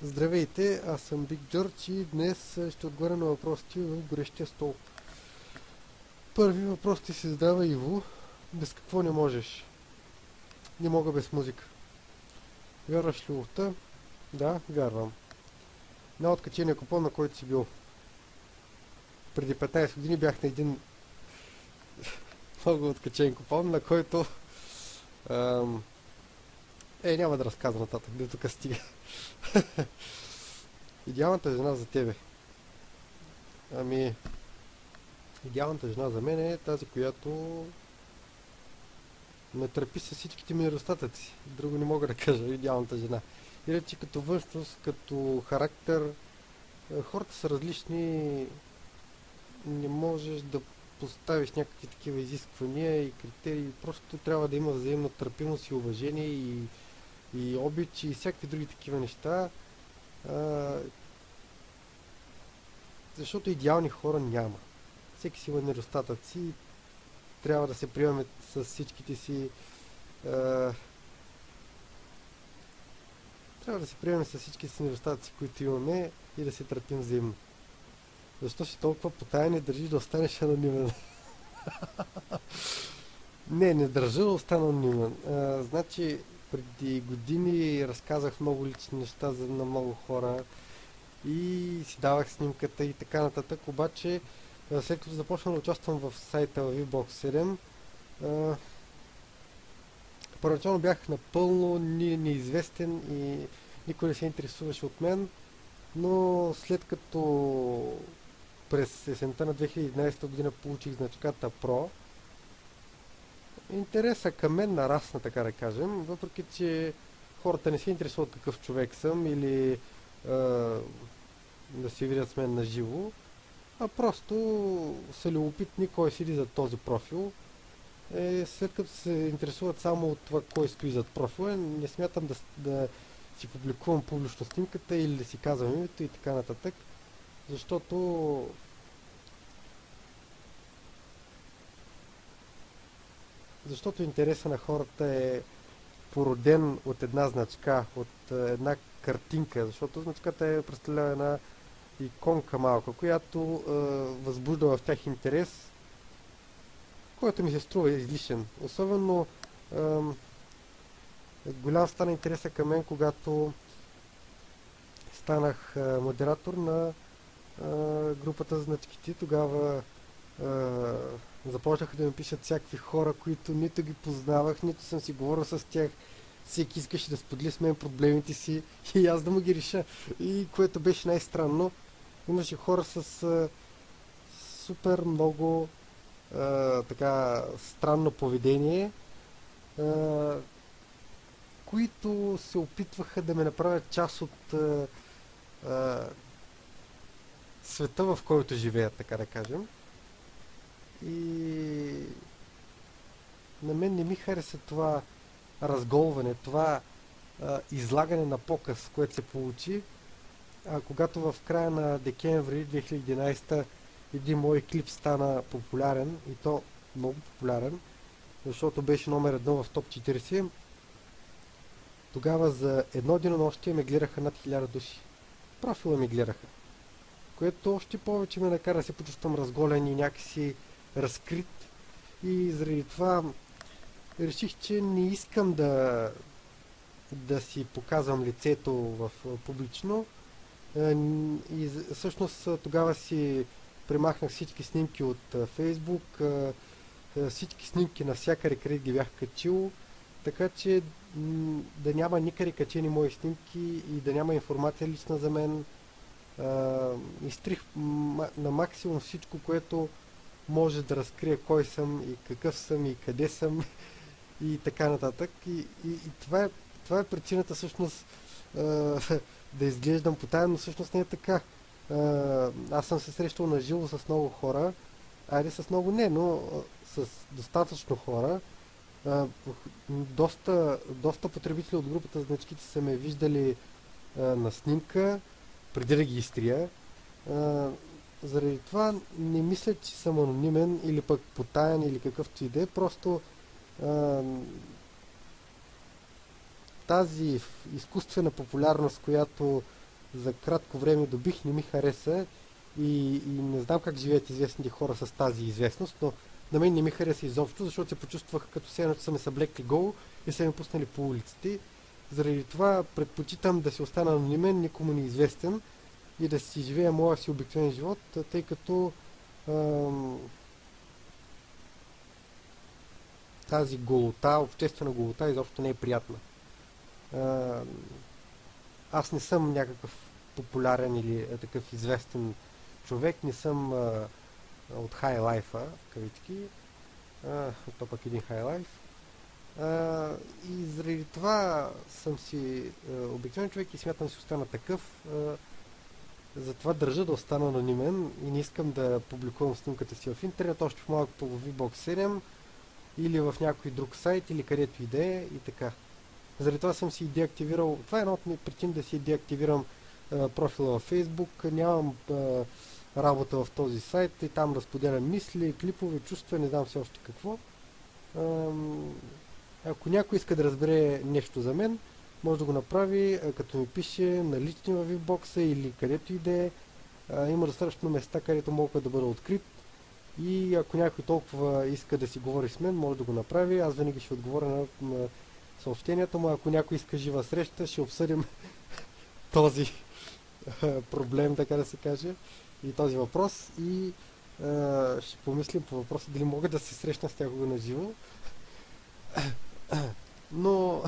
Здравейте, аз съм Биг Джордж и днес ще отговоря на въпросите в горещия стол. Първи въпрос ти се задава Иво. Без какво не можеш? Не мога без музика. Вярваш ли ловта? Да, вярвам. На откачения купон, на който си бил. Преди 15 години бях на един много откачен купон, на който... Ам... няма да разказвам нататък, до тук стига. Идеалната жена за тебе. Ами, идеалната жена за мен е тази, която ме търпи с всичките ми недостатъци. Друго не мога да кажа. Идеалната жена. Иначе като външност, като характер, хората са различни. Не можеш да поставиш някакви такива изисквания и критерии. Просто трябва да има взаимна търпимост и уважение и обич и всякакви други такива неща. А, защото идеални хора няма. Всеки си има недостатъци и трябва да се приемаме с всичките си а, трябва да се приемем с всички си недостатъци, които имаме и да се търпим взаимно. Защо си толкова потаен и държиш да останеш анонимен? Не държа да остана анонимен. Значи, преди години разказах много лични неща на много хора и си давах снимката и така нататък, обаче след като започнах да участвам в сайта VBOX 7, първоначално бях напълно неизвестен и никой не се интересуваше от мен, но след като през есента на 2011 година получих значката Pro, интереса към мен нарасна, така да кажем, въпреки че хората не се интересуват какъв човек съм или да се видят с мен на живо, а просто са любопитни кой седи зад този профил. След като се интересуват само от това кой стои зад профила, не смятам да си публикувам публично снимката или да си казвам името и така нататък, защото интереса на хората е породен от една значка, от една картинка, защото значката представлява една иконка малка, която възбужда в тях интерес, който ми се струва излишен. Особено голям стана интереса към мен, когато станах модератор на групата за значките. Тогава започнаха да ми пишат всякакви хора, които нито ги познавах, нито съм си говорил с тях. Всеки искаше да сподели с мен проблемите си и аз да му ги реша. И което беше най-странно, имаше хора с супер много така странно поведение, които се опитваха да ме направят част от света, в който живеят, така да кажем. И на мен не ми хареса това разголване, това излагане на показ, което се получи. Когато в края на декември 2011 един мой клип стана популярен, и то много популярен, защото беше номер едно в топ 40, тогава за едно денонощие ме гледаха над 1000 души. Профила ми гледаха. Което още повече ме накара да се почувствам разголен и някакси разкрит. И заради това реших, че не искам да си показвам лицето в публично. И всъщност тогава си премахнах всички снимки от Фейсбук, всички снимки навсякъде, къде ги бях качил, така че да няма никъде качени мои снимки и да няма информация лична за мен. Изтрих на максимум всичко, което може да разкрие кой съм и какъв съм и къде съм и така нататък. И това е причината всъщност да изглеждам потаен, но всъщност не е така. Аз съм се срещал на живо с много хора, с много не, но с достатъчно хора. Доста потребители от групата значките са ме виждали на снимка, преди да ги изтрия. Заради това не мисля, че съм анонимен или пък потаен или какъвто и да е. Просто тази изкуствена популярност, която за кратко време добих, не ми хареса и не знам как живеят известните хора с тази известност, но на мен не ми хареса изобщо, защото се почувствах като се едно, че са ме съблекли гол и са ме пуснали по улиците. Заради това предпочитам да си остана анонимен, никому не известен и да си живея моя си обикновен живот, тъй като тази голота, обществена голота изобщо не е приятна. А, аз не съм някакъв популярен или такъв известен човек, не съм от хай лайфа, в кавички, то пък един хай лайф. И заради това съм си обикновен човек и смятам да си остана такъв. Затова държа да остана анонимен и не искам да публикувам снимката си в интернет, още по-малко по VBOX 7 или в някой друг сайт или където и да е и така. Заради това съм си деактивирал, това е една от причин да си деактивирам профила във Facebook, нямам работа в този сайт и там разподелям мисли, клипове, чувства, не знам все още какво. Ако някой иска да разбере нещо за мен, може да го направи, като ми пише на лични във VBOX или където и да е. Има достатъчно места, където мога да бъда открит. И ако някой толкова иска да си говори с мен, може да го направи. Аз винаги ще отговоря на съобщенията му. Ако някой иска жива среща, ще обсъдим този проблем, така да се каже, и този въпрос. И ще помислим по въпроса дали мога да се срещна с някого на живо. Но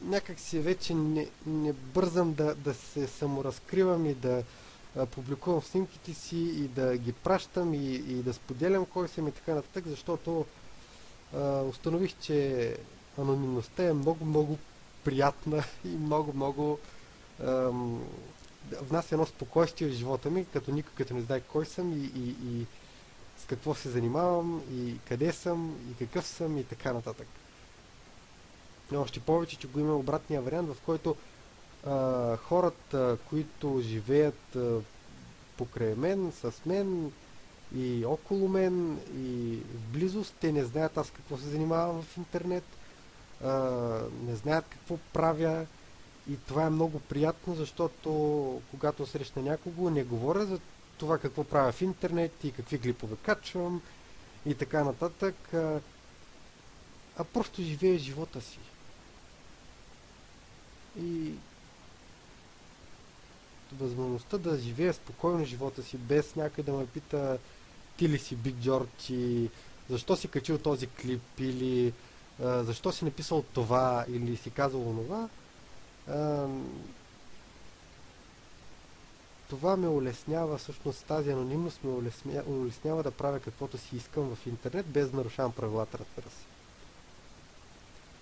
някак си вече не бързам да се саморазкривам и да публикувам снимките си и да ги пращам и да споделям кой съм и така нататък, защото установих, че анонимността е много приятна и много внася едно спокойствие в живота ми, като никой като не знае кой съм и с какво се занимавам и къде съм и какъв съм и така нататък. Още повече, че го има обратния вариант, в който хората, които живеят покрай мен, с мен и около мен и в близост, те не знаят аз какво се занимавам в интернет, не знаят какво правя и това е много приятно, защото когато срещна някого, не говоря за това какво правя в интернет и какви клипове качвам и така нататък, а просто живея живота си. И възможността да живея спокойно живота си, без някой да ме пита ти ли си Биг Джордж и защо си качил този клип или защо си написал това или си казал онова, това ме улеснява, всъщност тази анонимност ме улеснява да правя каквото си искам в интернет, без да нарушавам правилата, разбира се.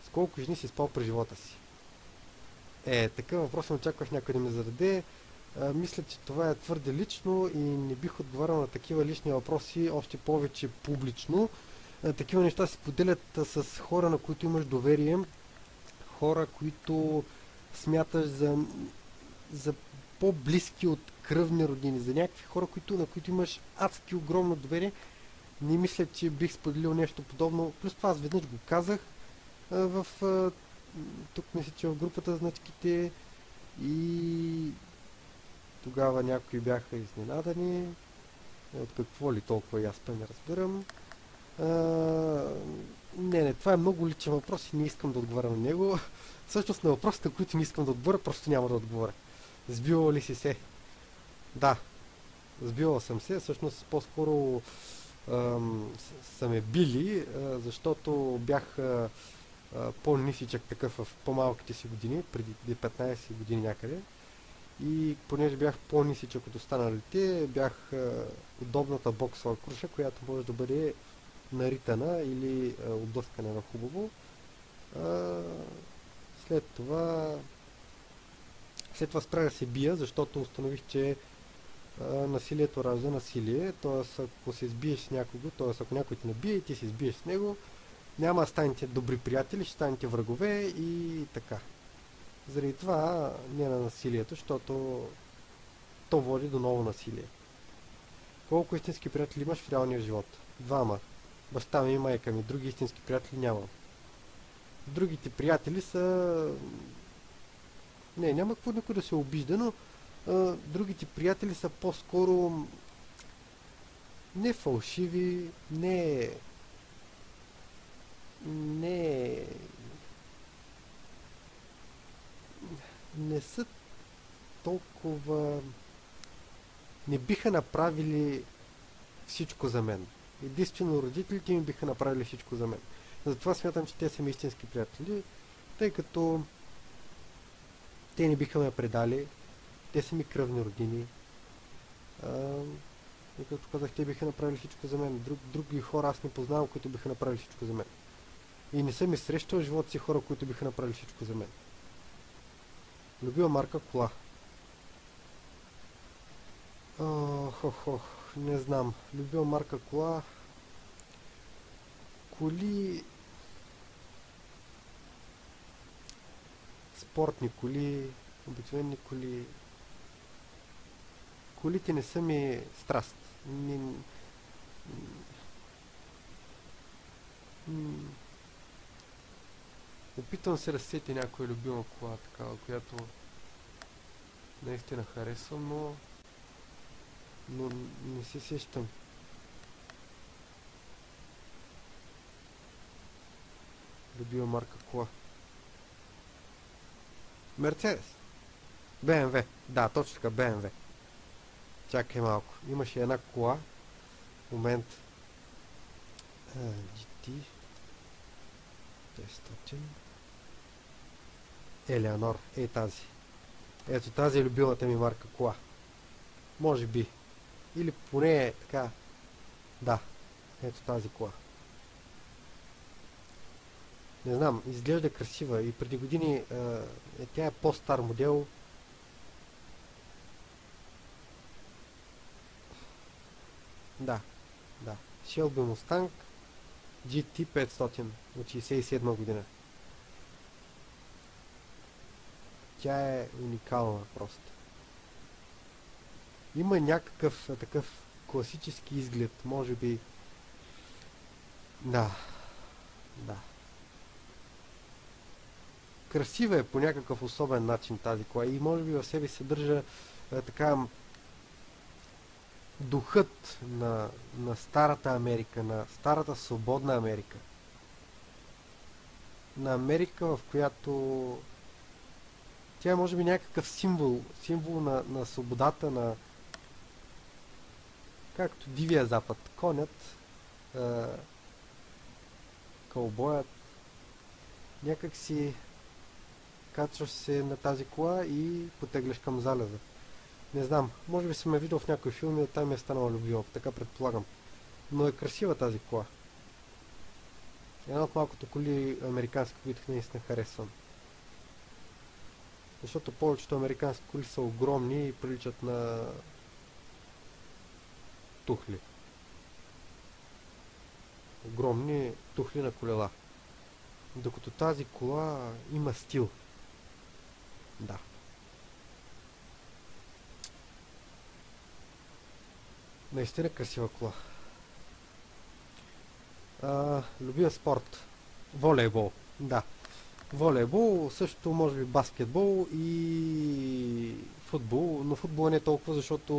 С колко жени си спал през живота си? Такъв въпрос не очаквах някой да ми зададе. Мисля, че това е твърде лично и не бих отговарял на такива лични въпроси, още повече публично. Такива неща се поделят с хора, на които имаш доверие, хора, които смяташ за по-близки от кръвни родини, за някакви хора, на които имаш адски огромно доверие. Не мисля, че бих споделил нещо подобно. Плюс това аз веднъж го казах тук мисля, че в групата значките и тогава някои бяха изненадани от какво ли толкова и аз не разбирам. Не, това е много личен въпрос и не искам да отговоря на него. Всъщност на въпросите, на които не искам да отговоря, просто няма да отговоря. Сбивал ли си се? Да, сбивал съм се. Всъщност по-скоро са ме били, защото бях по-нисичък такъв в по-малките си години, преди 15 години някъде. И понеже бях по-нисичък от останалите, бях удобната боксова круша, която може да бъде наритана или отблъскана на хубаво. След това спрях да се бия, защото установих, че насилието ражда насилие, т.е. ако се сбиеш с някого, т.е. ако някой те набие и ти се сбиеш с него, няма да станете добри приятели, ще станете врагове и така. Заради това не на насилието, защото то води до ново насилие. Колко истински приятели имаш в реалния живот? 2. Баща ми и майка ми. Други истински приятели нямам. Другите приятели са Не, няма какво никой да се обижда, но другите приятели са по-скоро не фалшиви, не, не са толкова, не биха направили всичко за мен. Единствено родителите ми биха направили всичко за мен. Затова смятам, че те са ми истински приятели, тъй като те не биха ме предали, те са ми кръвни роднини. И както казах, те биха направили всичко за мен. Други хора аз не познавам, които биха направили всичко за мен. И не съм и срещал в живота си хора, които биха направили всичко за мен. Любима марка кола. Не знам. Любима марка кола. Коли... Спортни коли, обикновени коли. Колите не са ми страст. Опитвам се да сети някоя любима кола, такава, която наистина харесвам, но не се сещам. Любима марка кола. Мерцедес. БМВ. Да, точно така, БМВ. Чакай малко. Имаше една кола. Момент. GT 500. Елеонор. Тази. Ето тази е любимата ми марка кола. Може би. Или поне така. Да. Ето тази кола. Не знам, изглежда красива и преди години тя е по-стар модел. Да. Shelby Mustang GT 500 от 67 година. Тя е уникална просто. Има някакъв такъв класически изглед, може би. Да. Красива е по някакъв особен начин тази кола и може би в себе се държа така духът на старата Америка, на старата свободна Америка. На Америка, в която тя е може би някакъв символ на свободата, на както Дивия Запад. Конят, кълбоят, някак си качваш се на тази кола и потегляш към залеза. Не знам, може би съм я видял в някой филм и оттам ми е станала любима, така предполагам. Но е красива тази кола. Една от малкото коли американски, които наистина харесвам. Защото повечето американски коли са огромни и приличат на тухли. Огромни тухли на колела. Докато тази кола има стил. Да. Наистина красива кола. Любим спорт. Волейбол. Да. Волейбол, също може би баскетбол и футбол, но футбол не е толкова, защото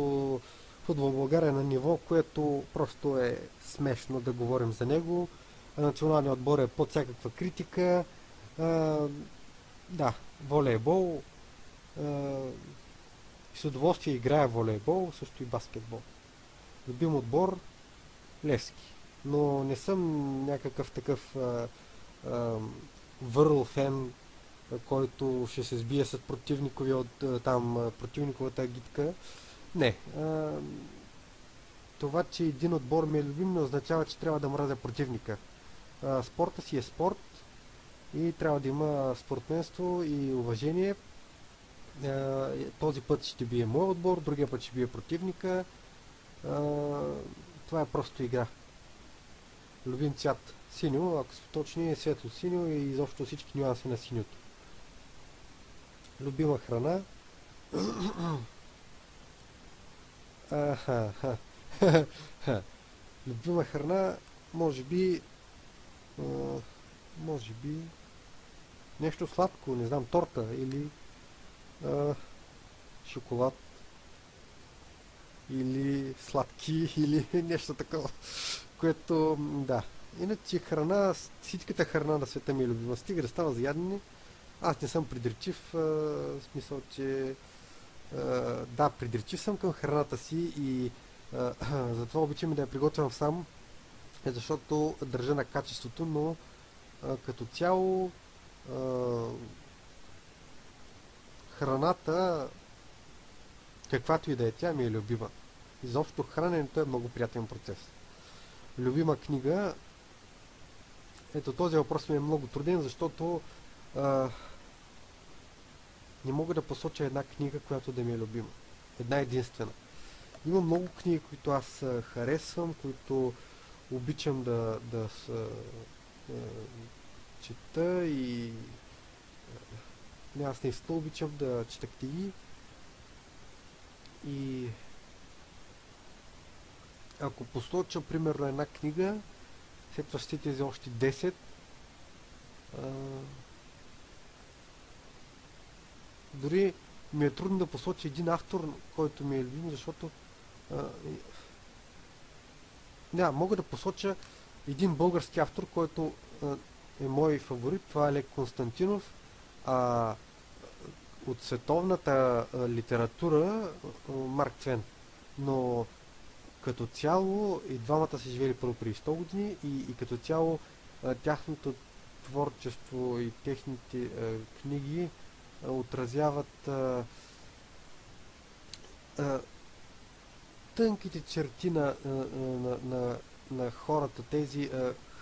футбол в България е на ниво, което просто е смешно да говорим за него. Националният отбор е под всякаква критика. Да, волейбол. С удоволствие играя волейбол, също и баскетбол. Любим отбор Левски. Но не съм някакъв такъв върл фен, който ще се сбие с противниковата агитка. Не. Това, че един отбор ми е любим, не означава, че трябва да мразя противника. Спорта си е спорт и трябва да има спортменство и уважение. Този път ще бие мой отбор, другия път ще бие противника. Това е просто игра. Любим цвят синьо, ако са точни е светло синьо и изобщо всички нюанси на синьото. Любима храна. Любима храна, може би нещо сладко, не знам, торта или шоколад или сладки или нещо такова, което да. Иначе храна, всичката храна на света ми е любима. Стига да става за ядене. Аз не съм предречив, в смисъл, че да, предречив съм към храната си и затова обичам да я приготвям сам, защото държа на качеството, но като цяло а, храната, каквато и да е тя, ми е любима. Изобщо храненето е много приятен процес. Любима книга, ето този въпрос ми е много труден, защото а, не мога да посоча една книга, която да ми е любима. Една единствена. Има много книги, които аз харесвам, които обичам да чета и аз наистина обичам да чета книги и ако посоча примерно една книга, след това ще тези още 10, а, дори ми е трудно да посоча един автор, който ми е любим, защото мога да посоча един български автор, който е мой фаворит, това е Лек Константинов, а от световната литература Марк Твен. Но като цяло и двамата са живели първо преди 100 години и като цяло тяхното творчество и техните книги отразяват тънките черти на хората, тези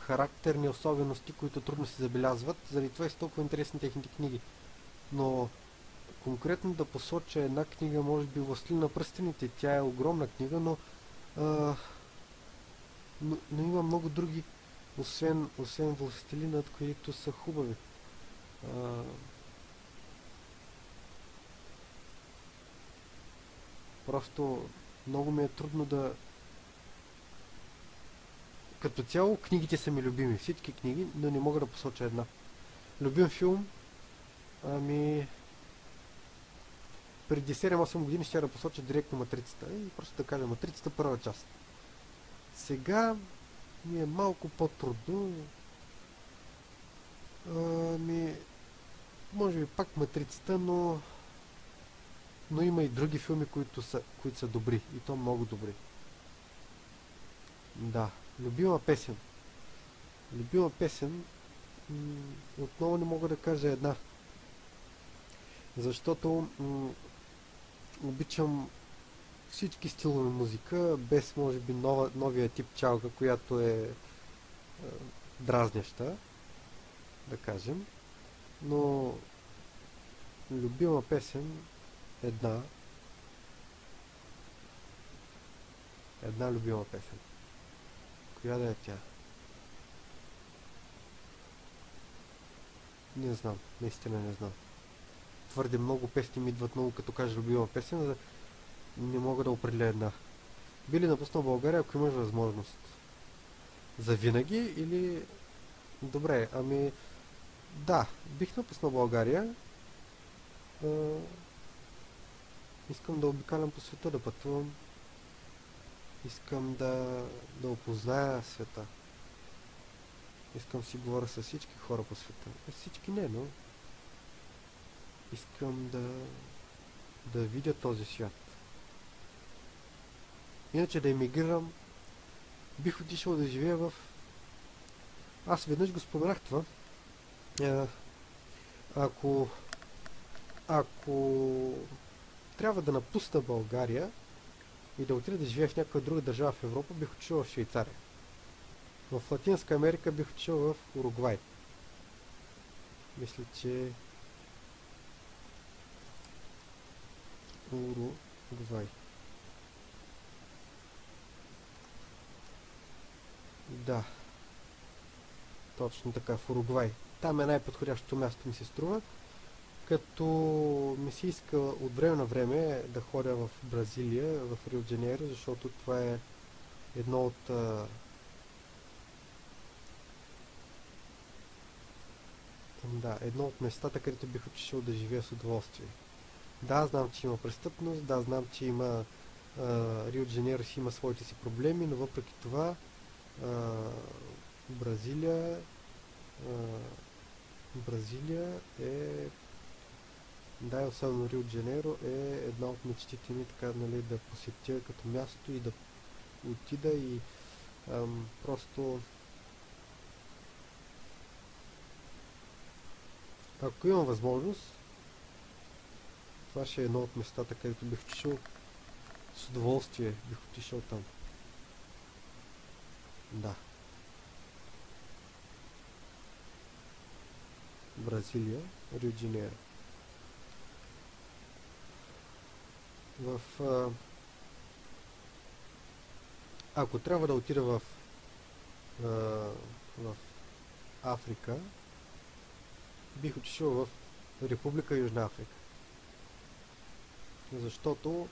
характерни особености, които трудно се забелязват. Заради това са толкова интересни техните книги. Но конкретно да посоча една книга, може би Властелин на пръстените. Тя е огромна книга, но има много други, освен Властелинът, които са хубави. Просто много ми е трудно да... Като цяло книгите са ми любими, всички книги, но не мога да посоча една. Любим филм? Преди 7-8 години ще да посоча директно Матрицата и просто да кажа Матрицата първа част. Сега ми е малко по-трудно. Може би пак Матрицата, но има и други филми, които са добри. И то много добри. Да, любима песен. Любима песен отново не мога да кажа една. Защото обичам всички стилове музика, без може би новия тип чалга, която е дразняща, да кажем. Но любима песен една любима песен. Коя да е тя? Не знам, наистина не знам. Твърде много песни ми идват много, като кажа любима песен, не мога да определя една. Би ли напуснал България, ако имаш възможност? За винаги или... Добре, да, бих напуснал България. Искам да обикалям по света, да пътувам. Искам да опозная света. Искам си говоря с всички хора по света. Всички не, но искам да видя този свят. Иначе да емигрирам, бих отишъл да живея в... Аз веднъж го споменах това. Ако трябва да напусна България и да отида да живея в някаква друга държава в Европа, бих отишъл в Швейцария. В Латинска Америка бих отишъл в Уругвай. Мисля, че... Уругвай. Да. Точно така, в Уругвай. Там е най-подходящото място, ми се струва. Като ми се иска от време на време да ходя в Бразилия, в Рио де Жанейро, защото това е едно от едно от местата, където бих отишъл да живея с удоволствие. Да, знам, че има престъпност, да, знам, че има Рио де Жанейро си има своите си проблеми, но въпреки това а, Бразилия а, Бразилия е, да, и особено Рио де Жанейро е една от мечтите ми, така, нали, да посетя като място и да отида и просто ако имам възможност, това ще е едно от местата, където бих отишъл с удоволствие, бих отишъл там. Да, Бразилия, Рио де Жанейро. В, ако трябва да отида а, в Африка, бих отишъл в Република Южна Африка. Защото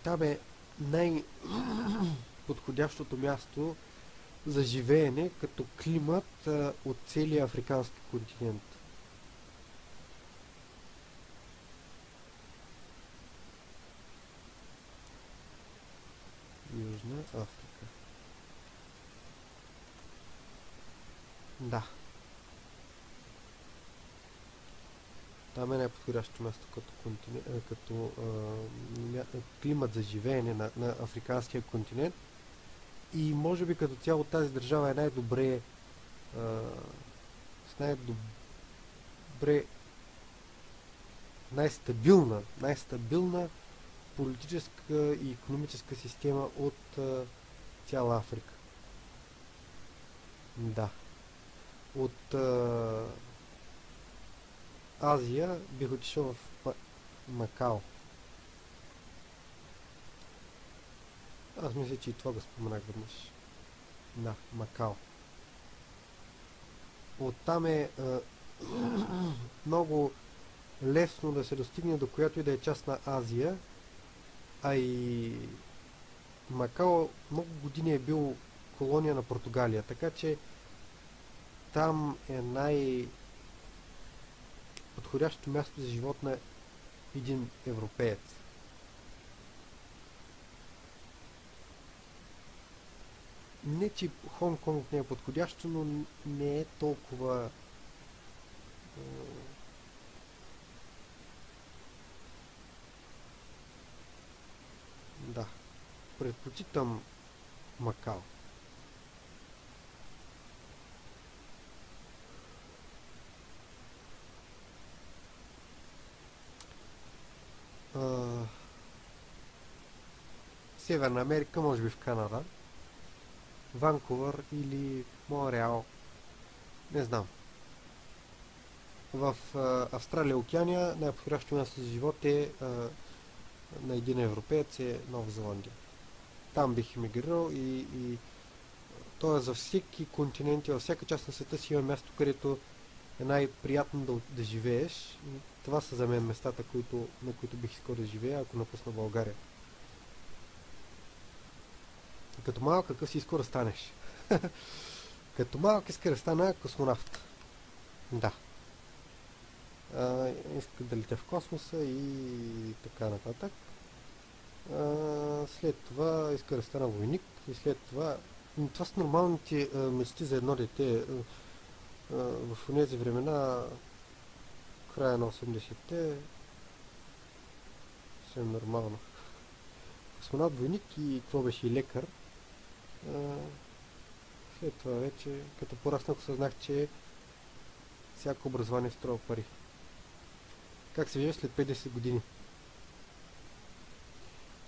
там е най-подходящото място за живеене като климат от целия африкански континент. Южна Африка. Да. Там е най-подходящо място като, климат за живеене на африканския континент. И може би като цяло тази държава е най-добре с най-добре най-стабилна политическа и икономическа система от цяла Африка. Да. От Азия бих отишъл в Макао. Аз мисля, че и това го споменах веднъж. Да, Макао. Оттам е много лесно да се достигне до която и да е част на Азия, а и Макао много години е бил колония на Португалия, така че там е най-подходящото място за живот на един европеец. Не, че Хонг-Конг не е подходящо, но не е толкова да. Предпочитам Макао. А, Северна Америка, може би в Канада. Ванкувър или Монреал. Не знам. В Австралия, Океания, най-подходящо място за живот е на един европеец е Нова Зеландия. Там бих емигрирал и то е за всеки континент и във всяка част на света си има място, където е най-приятно да живееш. Това са за мен местата, на които бих искал да живея, ако напусна България. Като малък, какъв си искал да станеш? Като малък иска да стана космонавт. Да. Иска да летя в космоса и така нататък. След това иска да стана войник и след това... Това са нормалните мечти за едно дете. В тези времена, края на 80-те, съвсем нормално. Космонавт, войник и какво беше и лекар. След това вече, като пораснах, осъзнах, че всяко образование струва пари. Как се вижда след 50 години?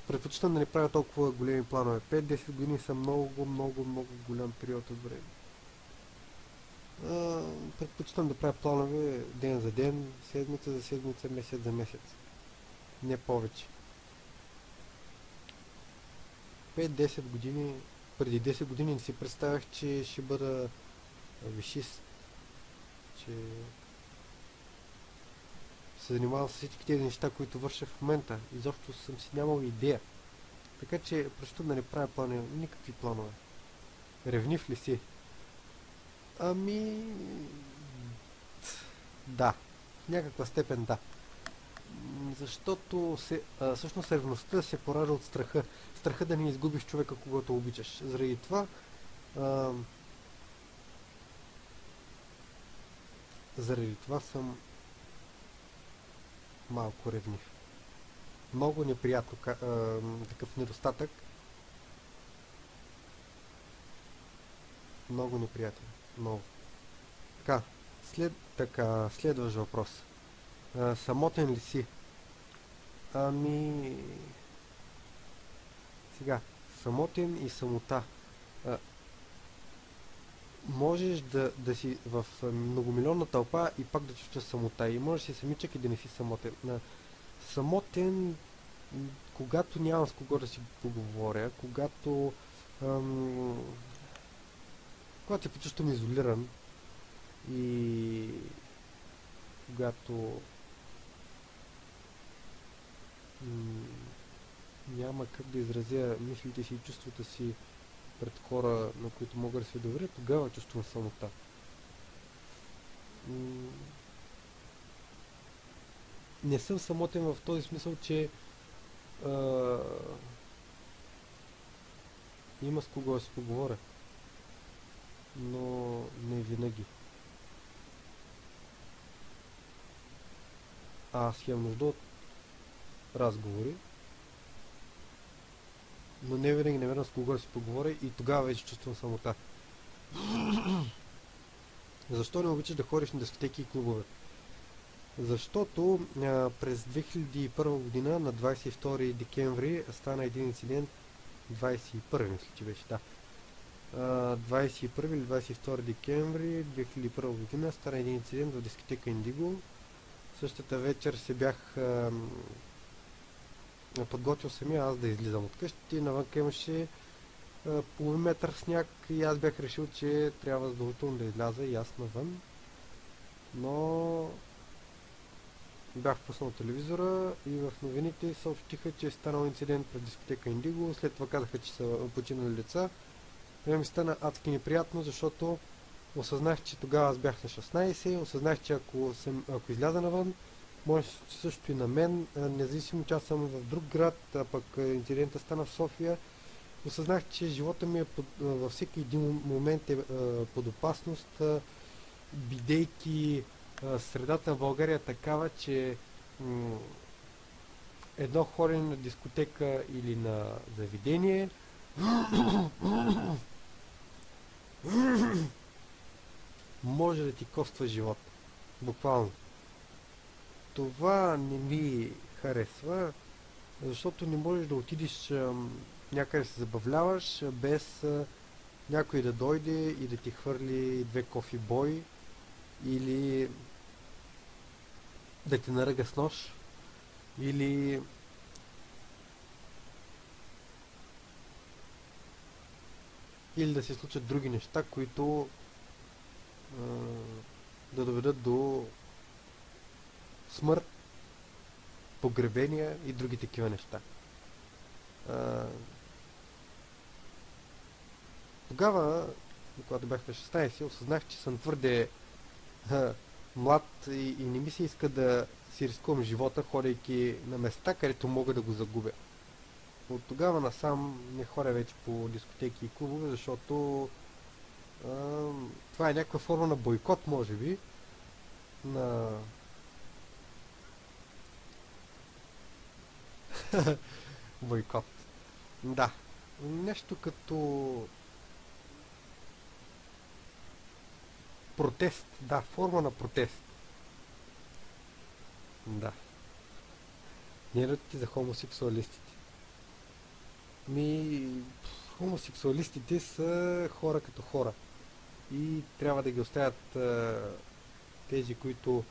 Предпочитам да не правя толкова големи планове. 5-10 години са много, много, много голям период от време. Предпочитам да правя планове ден за ден, седмица за седмица, месец за месец. Не повече. 5-10 години, преди 10 години не си представях, че ще бъда висшист, че се занимавам с всички тези неща, които върша в момента. Изобщо съм си нямал идея. Така че предпочитам да не правя планове, никакви планове. Ревнив ли си? Ами, Да, в някаква степен да. Защото всъщност ревността се поражда от страха. Страха да не изгубиш човека, когато обичаш. А, заради това съм малко ревнив. Много неприятно такъв недостатък. Много неприятен. Много. Следващ въпрос. Самотен ли си? Ами... Сега, самотен и самота. А, можеш да си в многомилионна тълпа и пак да чувстваш самота. И можеш да си самичък и да не си самотен. Самотен, когато нямам с кого да си поговоря, ам, когато се почувствам изолиран и когато няма как да изразя мислите си и чувствата си пред хора, на които мога да се доверя, тогава чувствам самота. Не съм самотен в този смисъл, че има с кого да си поговоря, но не винаги. Аз имам нужда от разговори, но не винаги намерям с кого да си поговоря и тогава вече чувствам самота. Защо не обичаш да ходиш на дискотеки и клубове? Защото през 2001 година на 22 декември стана един инцидент, 21 мисля, че беше, да. 21 или 22 декември 2001 година стана един инцидент в дискотека Индиго. Същата вечер се бях подготвил самия аз да излизам от къщи. Навънка имаше половин метър сняг и аз бях решил, че трябва задължително да изляза и аз навън. Но бях пуснал телевизора и в новините съобщиха, че е станал инцидент пред дискотека Индиго. След това казаха, че са починали лица. Ми стана адски неприятно, защото осъзнах, че тогава аз бях на 16, осъзнах, че ако изляза навън, може също и на мен, независимо че аз съм в друг град, а пък инцидента стана в София, осъзнах, че живота ми във всеки един момент е под опасност, бидейки средата в България такава, че едно ходене на дискотека или на заведение може да ти коства живот. Буквално. Това не ми харесва, защото не можеш да отидеш някъде се забавляваш, без някой да дойде и да ти хвърли 2 кофи бой или да те наръга с нож или да се случат други неща, които да доведат до смърт, погребения и други такива неща. Тогава, когато бях на 16, осъзнах, че съм твърде млад и не ми се иска да си рискувам живота, ходейки на места, където мога да го загубя. От тогава насам не ходя вече по дискотеки и клубове, защото това е някаква форма на бойкот, може би, на бойкот. Да. Нещо като протест. Да, форма на протест. Да. Нервите за хомосексуалистите. Хомосексуалистите са хора като хора. И трябва да ги оставят тези, които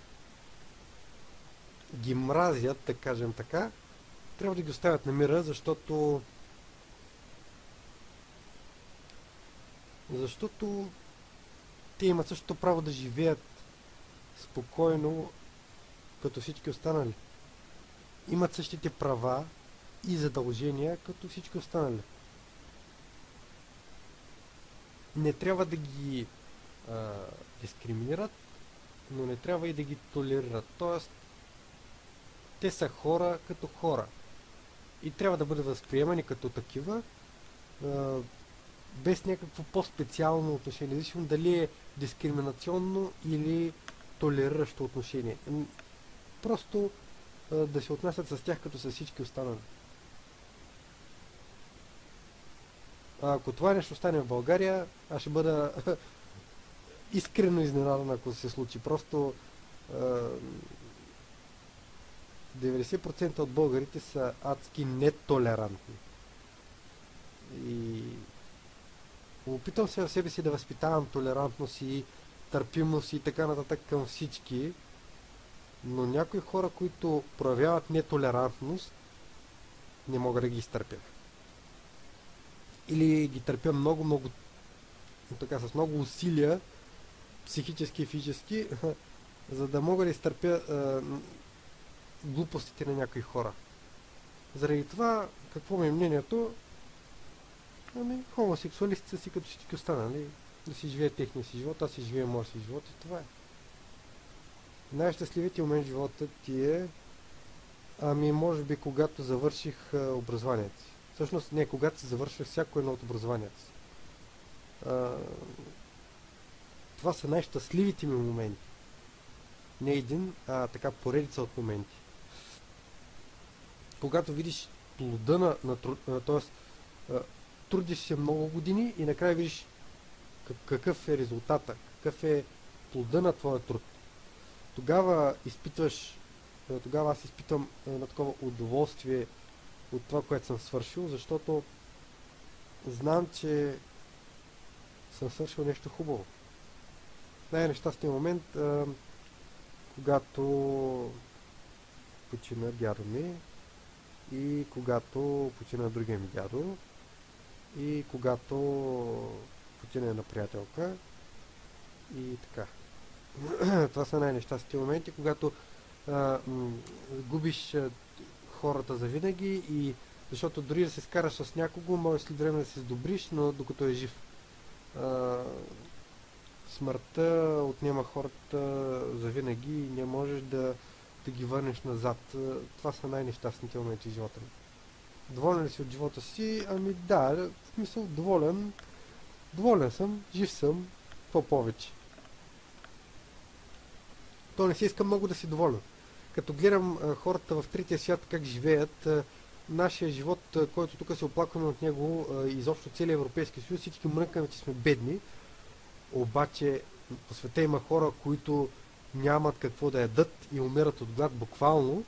ги мразят, да кажем така, трябва да ги оставят на мира, защото те имат същото право да живеят спокойно като всички останали. Имат същите права и задължения като всички останали. Не трябва да ги дискриминират, но не трябва и да ги толерират. Тоест, те са хора като хора и трябва да бъдат възприемани като такива, без някакво по-специално отношение, независимо дали е дискриминационно или толериращо отношение. Просто да се отнасят с тях като с всички останали. Ако това нещо стане в България, аз ще бъда искрено изненадан, ако се случи. Просто 90% от българите са адски нетолерантни. И опитвам се в себе си да възпитавам толерантност и търпимост и така нататък към всички, но някои хора, които проявяват нетолерантност, не мога да ги изтърпя. Или ги търпя много, така, с много усилия, психически и физически, за да мога да изтърпя глупостите на някои хора. Заради това, какво ми е мнението? Ами, хомосексуалисти са си като всички останали. Да си живее техния си живот, аз си живея моя си живот и това е. Най-щастливите у мен живота ти е, ами може би когато завърших образованието си. Всъщност не, когато си завърших всяко едно от образованието си. Това са най-щастливите ми моменти. Не един, а така поредица от моменти. Когато видиш плода т.е. трудиш се много години и накрая видиш какъв е резултата, какъв е плода на твоя труд. Тогава аз изпитвам на такова удоволствие от това, което съм свършил, защото знам, че съм свършил нещо хубаво. Най-нещастният момент, когато почина дядо ми и когато почина другия ми дядо и когато почина една приятелка и така. Това са най-нещастните моменти, когато губиш хората за винаги и защото дори да се скараш с някого, може след време да се сдобриш, но докато е жив. Смъртта отнема хората за винаги и не можеш да ги върнеш назад. Това са най-нещастните моменти в живота ми. Доволен ли си от живота си? Ами да, в смисъл доволен. Доволен съм, жив съм, повече. То не си иска много да си доволен. Като гледам хората в третия свят как живеят, нашия живот, който тук се оплакваме от него, изобщо целия Европейски съюз, всички мрънкаме, че сме бедни. Обаче по света има хора, които нямат какво да ядат и умират от глад буквално,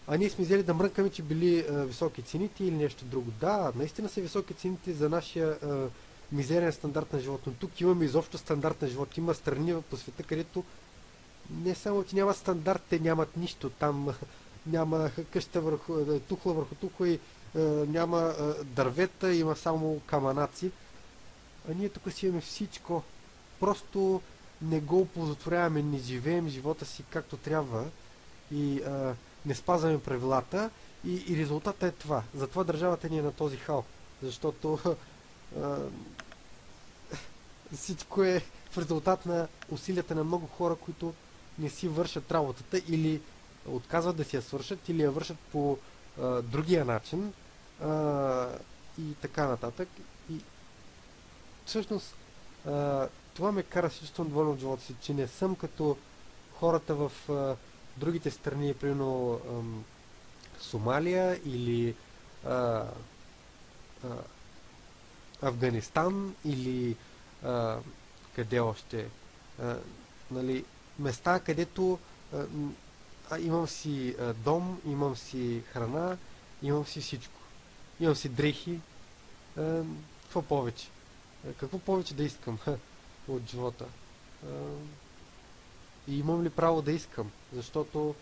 а ние сме взели да мрънкаме, че били високи цените или нещо друго. Да, наистина са високи цените за нашия мизерен стандарт на живот, но тук имаме изобщо стандарт на живот. Има страни по света, където не само, че нямат стандарт, те нямат нищо. Там няма къща тухла върху тухла и няма дървета, има само каманаци. А ние тук си имаме всичко. Просто не го оползотворяваме, не живеем живота си както трябва и не спазваме правилата и резултата е това. Затова държавата ни е на този хал. Защото всичко е в резултат на усилията на много хора, които не си вършат работата или отказват да си я свършат или я вършат по другия начин и така нататък. И всъщност това ме кара да се чувствам доволен от живота си, че не съм като хората в другите страни, примерно Сомалия или Афганистан или къде още. Нали, места, където имам си дом, имам си храна, имам си всичко. Имам си дрехи. Какво повече? Какво повече да искам от живота? И имам ли право да искам? Защото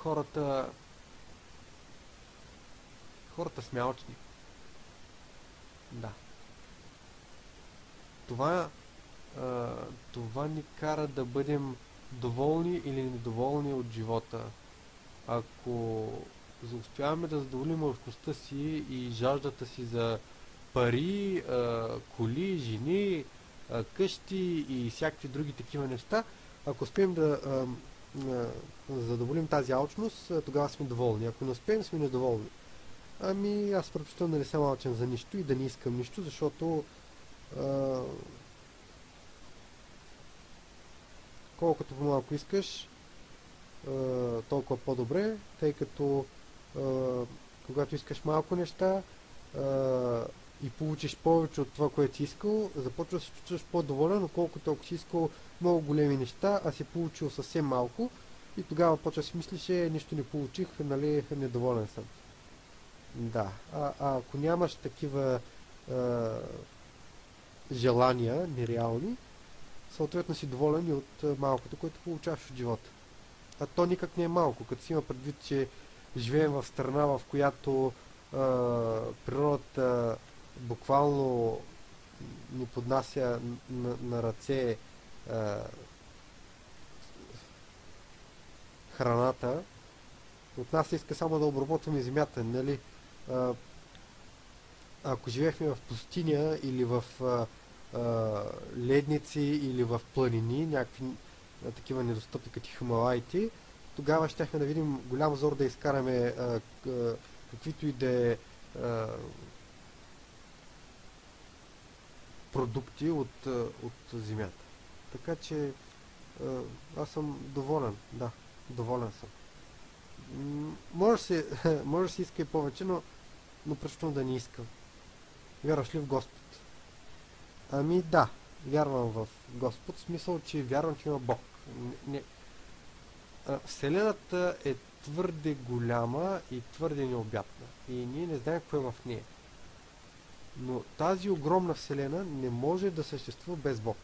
хората сме алчни. Да. Това ни кара да бъдем доволни или недоволни от живота. Ако успяваме да задоволим алчността си и жаждата си за пари, коли, жени, къщи и всякакви други такива неща, Ако успеем да задоволим тази алчност, тогава сме доволни. Ако не успеем, сме недоволни. Ами аз предпочитам да не съм алчен за нищо и да не искам нищо, защото а, колкото по-малко искаш, толкова по-добре, тъй като когато искаш малко неща и получиш повече от това, което си искал, започваш да се чувстваш по-доволен, отколкото ако си искал много големи неща, а си получил съвсем малко и тогава почваш да си мислиш, нищо не получих, нали, недоволен съм. Да, а ако нямаш такива желания нереални, съответно си доволен и от малкото, което получаваш от живота. А то никак не е малко, като си има предвид, че живеем в страна, в която природата буквално ни поднася на ръце храната. От нас се иска само да обработваме земята, нали? А, ако живеехме в пустиня или в ледници или в планини, някакви такива недостъпни като Хималаите, тогава щяхме да видим голям зор да изкараме каквито и да е продукти от земята. Така че аз съм доволен, да, доволен съм. Може да се иска и повече, но предпочитам да не искам. Вярваш ли в Господ? Ами да, вярвам в Господ, в смисъл, че вярвам, че има Бог. Не, Вселената е твърде голяма и твърде необятна. И ние не знаем какво е в нея. Но тази огромна Вселена не може да съществува без Бог.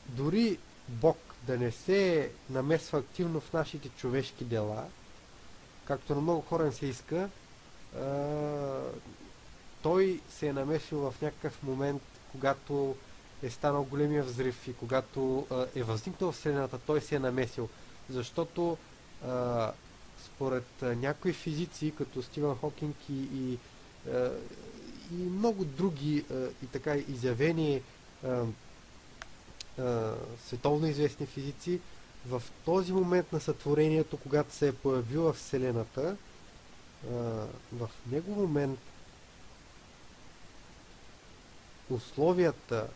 Дори Бог да не се намесва активно в нашите човешки дела, както на много хора не се иска, той се е намесил в някакъв момент, когато е станал големия взрив и когато е възникнал Вселената, той се е намесил. Защото според някои физици, като Стивън Хокинг и много други и така изявени световно известни физици, в този момент на сътворението, когато се е появила Вселената, в него момент условията,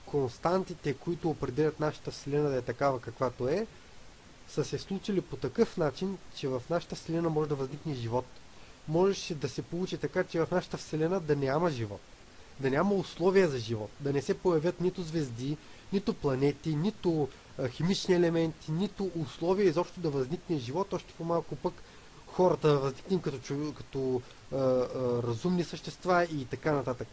константите, които определят нашата Вселена да е такава каквато е, са се случили по такъв начин, че в нашата Вселена може да възникне живот. Можеше да се получи така, че в нашата Вселена да няма живот. Да няма условия за живот. Да не се появят нито звезди, нито планети, нито химични елементи, нито условия изобщо да възникне живот, още по-малко пък хората възникнем като разумни същества и така нататък.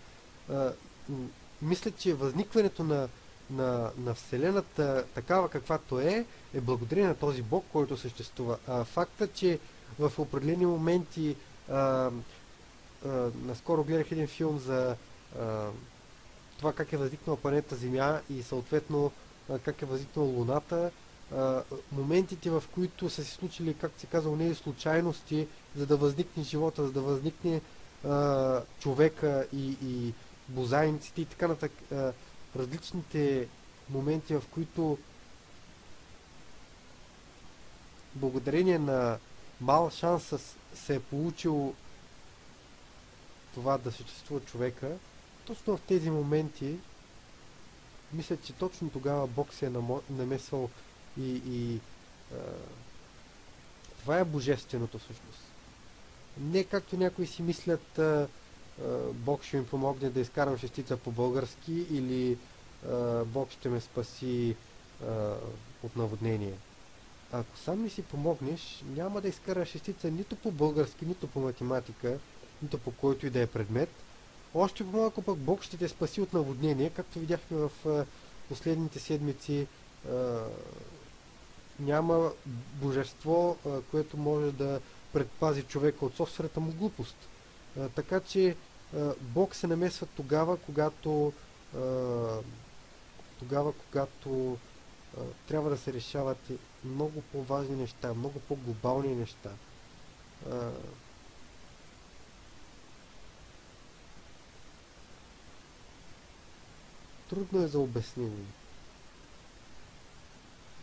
Мисля, че възникването на Вселената такава каквато е благодарение на този Бог, който съществува. Факта, че в определени моменти наскоро гледах един филм за това как е възникнала планета Земя и съответно как е възникнала Луната, моментите, в които са се случили, както се казва, не случайности, за да възникне живота, за да възникне човека и бозайниците и така нататък. Различните моменти, в които благодарение на мал шанс се е получил това да съществува човека, точно в тези моменти мисля, че точно тогава Бог се е намесвал и това е божественото всъщност. Не както някои си мислят, Бог ще ми помогне да изкарам шестица по български или Бог ще ме спаси от наводнение. Ако сам не си помогнеш, няма да изкараш шестица нито по български, нито по математика, нито по който и да е предмет. Още по-малко пък Бог ще те спаси от наводнение, както видяхме в последните седмици. Няма божество, което може да предпази човека от собствената му глупост. Така че Бог се намесва когато трябва да се решават много по-важни неща, много по-глобални неща. Трудно е за обяснение.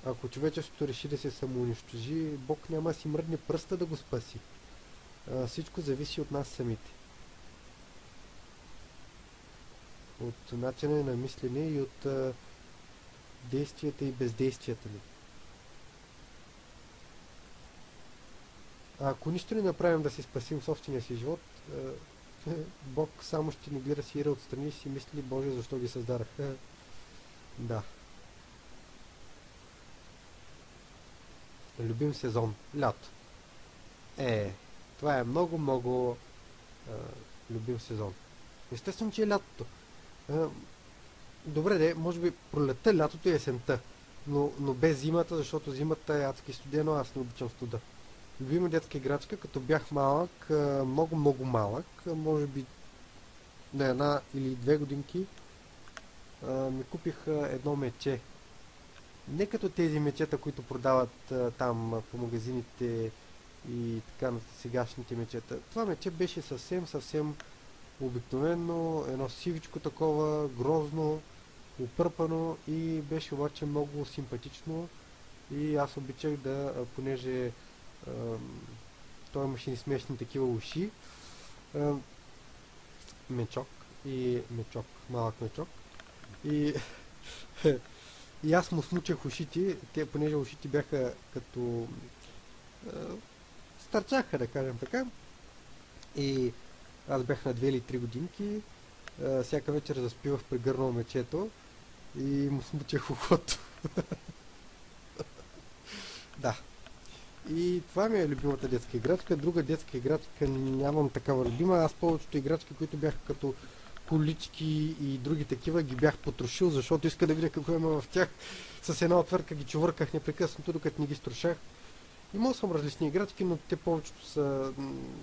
Ако човечеството реши да се самоунищожи, Бог няма да си мръдне пръста да го спаси. Всичко зависи от нас самите. От начина на мислене и от действията и бездействията ни. А ако нищо не направим да си спасим собствения си живот, Бог само ще ни гледа свира отстрани и си мисли: Боже, защо ги създадах? Да. Любим сезон. Лято. Това е много любим сезон. Естествено, че е лятото. Добре, може би пролетта, лятото и есента. Но без зимата, защото зимата е адски студено, аз не обичам студа. Любима детска играчка, като бях малък, много малък, може би на 1 или 2 годинки, ми купих едно мече. Не като тези мечета, които продават там по магазините и така на сегашните мечета. Това мече беше съвсем обикновено, едно сивичко такова, грозно, опърпано и беше обаче много симпатично и аз обичах понеже той имаше и смешни такива уши, мечок, малък мечок и и аз му смучах ушите, понеже ушите бяха като стърчаха, да кажем така, и аз бях на 2 или 3 годинки, всяка вечер заспивах прегърнал мечето и му смучах ухото. Да. И това ми е любимата детска играчка. Друга детска играчка нямам такава любима. Аз повечето играчки, които бяха като колички и други такива, ги бях потрошил, защото иска да видя какво има в тях. С една отвъртка ги чувърках непрекъснато, докато не ги струшах. Имал съм различни играчки, но те повечето са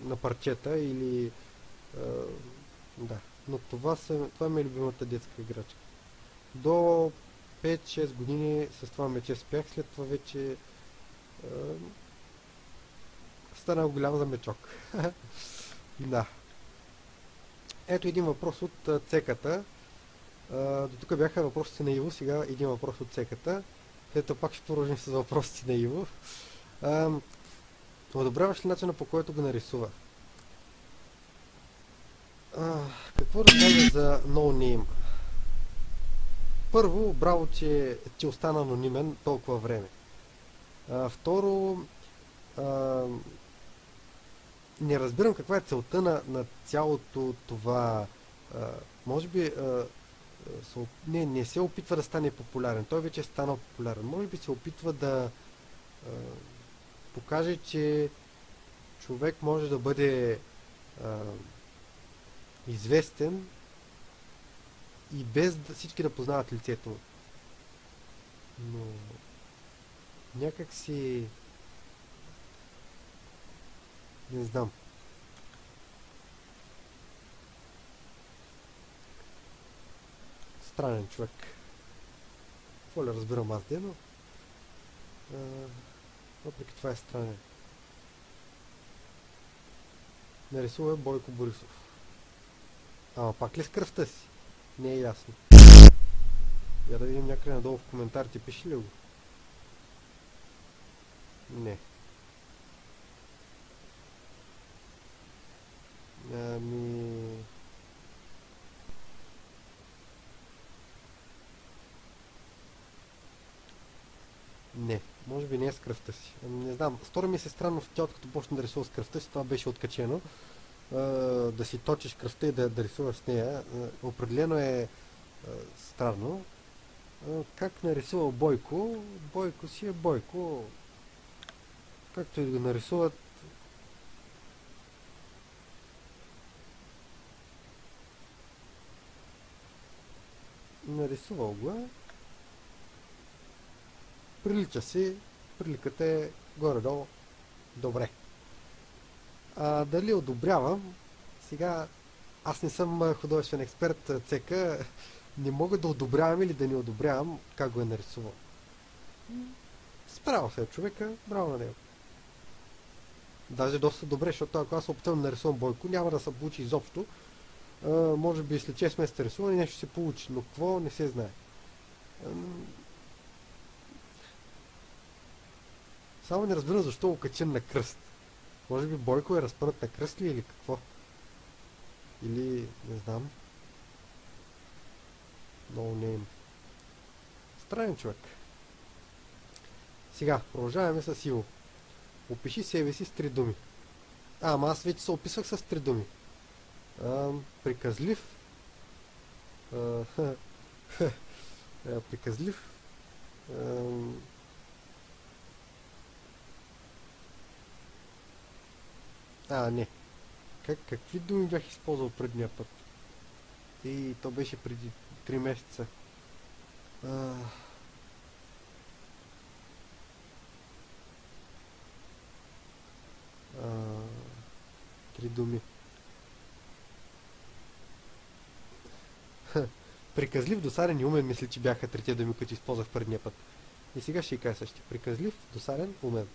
на парчета или... да. Но това ми е любимата детска играчка. До 5-6 години с това мече спях, след това вече станах голям за мечок. Да. Ето един въпрос от цеката. До тук бяха въпросите на Иво, сега един въпрос от цеката. След това пак ще продължим с въпросите на Иво. Одобряваш ли начина, по който го нарисува? Какво да кажа за No Name? Първо, браво, че остана анонимен толкова време. Второ, не разбирам каква е целта на цялото това. Може би не се опитва да стане популярен. Той вече е станал популярен. Може би се опитва да покаже, че човек може да бъде известен и без всички да познават лицето му. Но някак си не знам. Странен човек. Какво ли разбирам аз, но въпреки това е странен. Нарисува Бойко Борисов. Ама пак ли с кръвта си? Не е ясно. Я да видим някъде надолу в коментарите, пише ли го? Не. Не, може би не е с кръвта си. Не знам, стори ми се странно в тялото, като почна да рисува с кръвта си, това беше откачено. Да си точиш кръвта и да рисуваш с нея. Определено е странно. Как нарисува Бойко? Бойко си е Бойко. Както и го нарисуват. Нарисувал го е. Прилича си. Приликата е горе-долу добре. Дали одобрявам? Сега аз не съм художествен експерт, цека. Не мога да одобрявам или да не одобрявам как го е нарисувал. Справил се човека, браво на него. Даже доста добре, защото ако аз опитам да нарисувам Бойко, няма да се получи изобщо. Може би след 6 месеца рисуване нещо се получи, но какво не се знае. Само не разбирам защо го качен на кръст. Може би Бойко е разпърнат на кръст ли или какво? Или не знам. No name. Странен човек. Сега, продължаваме с Иво. Опиши себе си с 3 думи. Ама аз вече се описах с 3 думи. Приказлив. Приказлив. Не. Какви думи бях използвал предния път? И то беше преди 3 месеца. Три думи. Приказлив, досаден и умен, мисля, че бяха трите думи, които използвах предния път. И сега ще кажа същи. Приказлив, досаден, умен.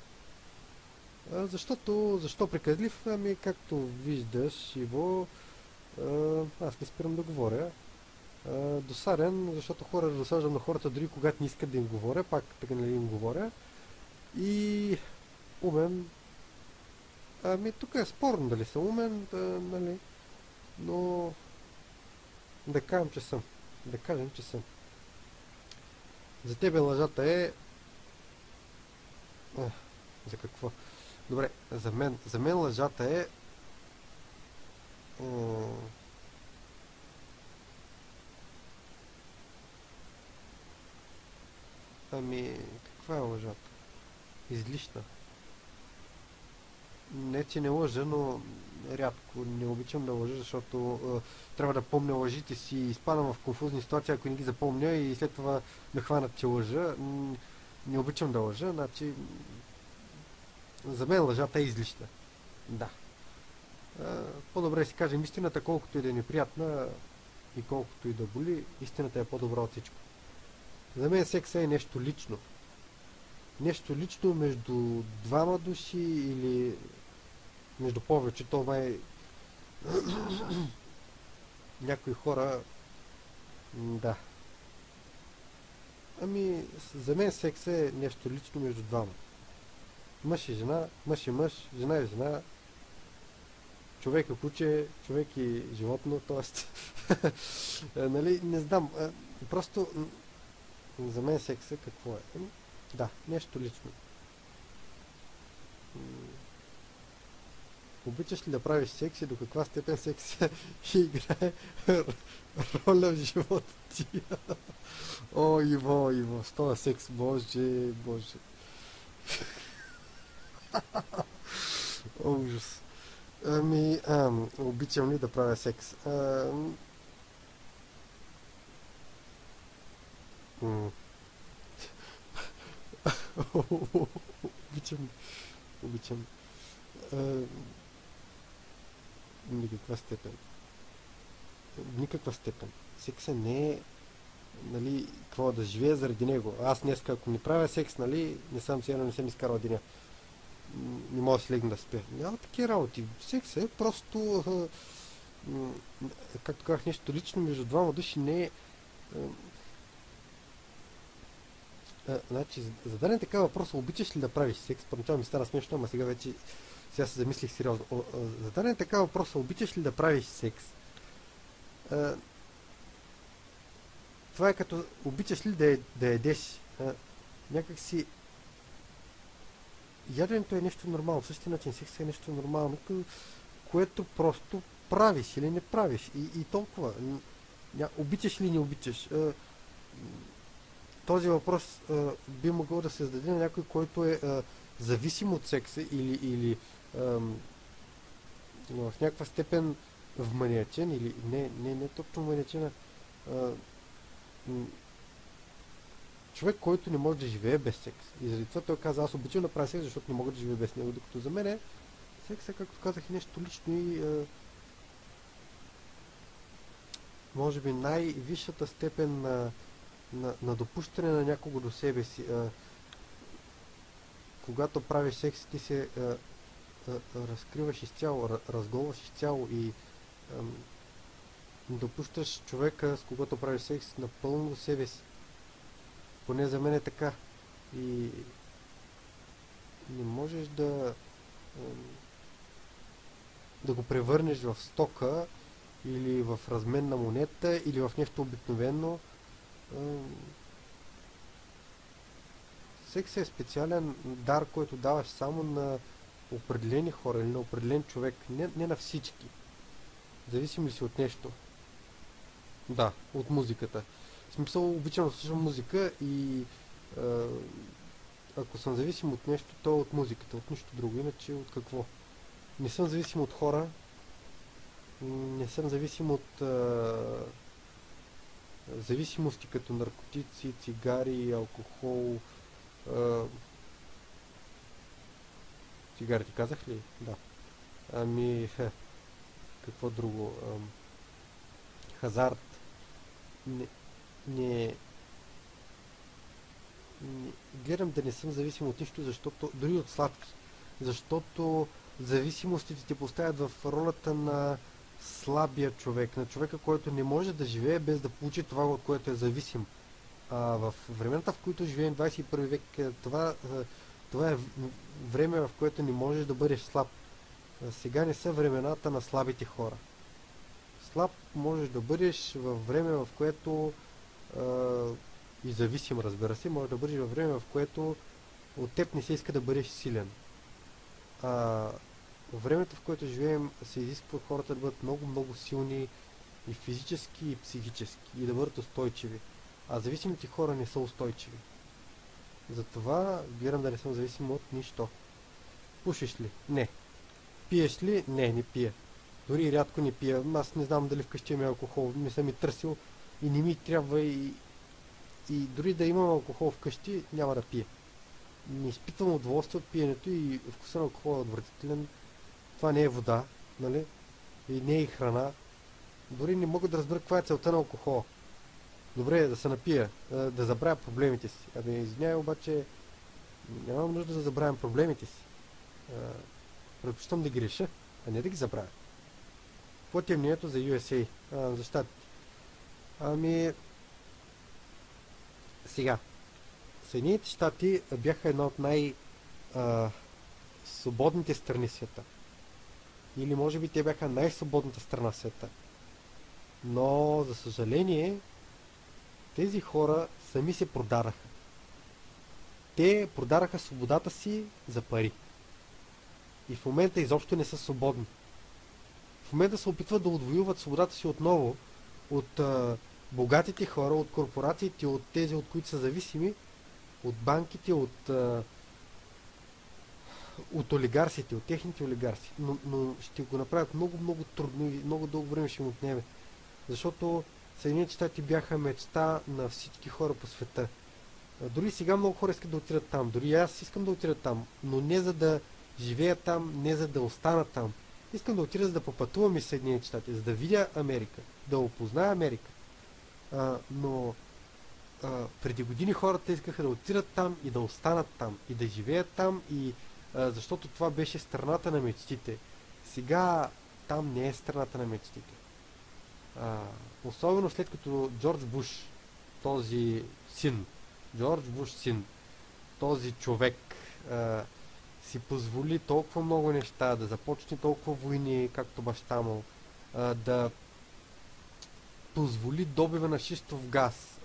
Защо приказлив? Ами, както виждаш, Иво, аз не спирам да говоря. Досаден, защото досаждам на хората, дори когато не искат да им говоря, пак така нали им говоря. И умен. Ами, тук е спорно дали съм умен, нали, но да кажем, че съм. Да кажем, че съм. За тебе лъжата е... За какво? Добре, за мен лъжата е... Ами, каква е лъжата? Излишна. Не, че не лъжа, но рядко не обичам да лъжа, защото трябва да помня лъжите си и изпадам в конфузни ситуации, ако не ги запомня и след това ме хванат, че лъжа. Не обичам да лъжа, значи за мен лъжата е излишна. Да. По-добре си кажем истината, колкото и да е неприятна и колкото и да боли, истината е по-добра от всичко. За мен секса е нещо лично. Нещо лично между двама души или между повече. Това е... Някои хора... Да. Ами, за мен секс е нещо лично между двама. Мъж и жена, мъж и мъж, жена и жена, човек и куче, човек и животно, т.е. нали, не знам, просто за мен секса какво е? Да, нещо лично. Обичаш ли да правиш секс и до каква степен секс играе роля в живота ти? О, Иво, с този секс, боже. О, ужас. Ами, обичам ли да правя секс? Обичам. Никаква степен. Никаква степен. Секса не е, нали, какво да живея заради него. Аз днес, ако не правя секс, нали, не съм сигурен, не съм изкарал деня. Не мога да си легна да спя. Няма такива работи. Секс е просто, както казах, нещо лично между двама души, не е... Значи, зададен така въпрос, обичаш ли да правиш секс? Първоначално ми стана смешно, ама сега вече се замислих сериозно. Зададен така въпрос, обичаш ли да правиш секс? Това е като обичаш ли да ядеш? Някак си яденето е нещо нормално, в същия начин секс е нещо нормално, което просто правиш или не правиш. И толкова. Обичаш ли не обичаш? Този въпрос би могъл да се зададе на някой, който е зависим от секса или в някаква степен вманиачен или не точно вманиачен, човек, който не може да живее без секс. И заради това той каза, аз обичам да правя секс, защото не мога да живея без него, докато за мен секс е, както казах, и нещо лично и може би най-висшата степен на допущане на някого до себе си. Когато правиш секс, ти се разкриваш изцяло, разголваш изцяло и допущаш човека, с когото правиш секс, напълно до себе си. Поне за мен е така. И Не можеш да го превърнеш в стока или в разменна монета или в нещо обикновено. Секс е специален дар, който даваш само на определени хора или на определен човек, не на всички. Зависим ли си от нещо? Да, от музиката. В смисъл, обичам да слушам музика и а, ако съм зависим от нещо, то е от музиката, от нищо друго. Иначе от какво? Не съм зависим от хора, не съм зависим от зависимости като наркотици, цигари, алкохол. А, цигарите казах ли? Да. Ами, какво друго? Хазарт. Не, не, гледам да не съм зависим от нищо, защото дори от сладки. Защото зависимостите те поставят в ролята на слабия човек, на човека, който не може да живее без да получи това, от което е зависим. В времената, в които живеем 21 век, това е време, в което не можеш да бъдеш слаб. Сега не са времената на слабите хора. Слаб можеш да бъдеш във време, в което и зависим, разбира се, може да бъдеш във време, в което от теб не се иска да бъдеш силен. Във времето, в което живеем, се изисква от хората да бъдат много, много силни и физически, и психически, и да бъдат устойчиви. А зависимите хора не са устойчиви. Затова гледам да не съм зависим от нищо. Пушиш ли? Не. Пиеш ли? Не, не пия. Дори рядко не пия. Аз не знам дали вкъщи има алкохол. Не съм и търсил и не ми трябва и дори да имам алкохол вкъщи, няма да пия. Не изпитвам удоволствие от пиенето и вкусът на алкохол е отвратителен. Това не е вода, нали? И не е и храна. Дори не мога да разбера каква е целта на алкохола. Добре, да се напия, да забравя проблемите си. Абе, извинявай, обаче нямам нужда да забравям проблемите си. Предпочитам да ги реша, а не да ги забравя. Какво ти е мнението за USA? За щатите? Ами... Сега. Съединените щати бяха една от свободните страни в света. Или може би те бяха най-свободната страна в света. Но, за съжаление, тези хора сами се продараха. Те продараха свободата си за пари. И в момента изобщо не са свободни. В момента се опитват да отвоюват свободата си отново от богатите хора, от корпорациите, от тези, от които са зависими, от банките, от олигарсите, от техните олигарси. Но ще го направят много, много трудно и много дълго време ще им отнеме. Защото Съединените щати бяха мечта на всички хора по света. Дори сега много хора искат да отидат там. Дори аз искам да отида там. Но не за да живея там, не за да остана там. Искам да отида за да попътувам из Съединените щати, за да видя Америка, да опозная Америка. Но преди години хората искаха да отидат там и да останат там. И да живеят там, защото това беше страната на мечтите. Сега там не е страната на мечтите. Особено след като Джордж Буш, този син, Джордж Буш син, този човек си позволи толкова много неща, да започне толкова войни, както баща му, да позволи добива на шистов газ,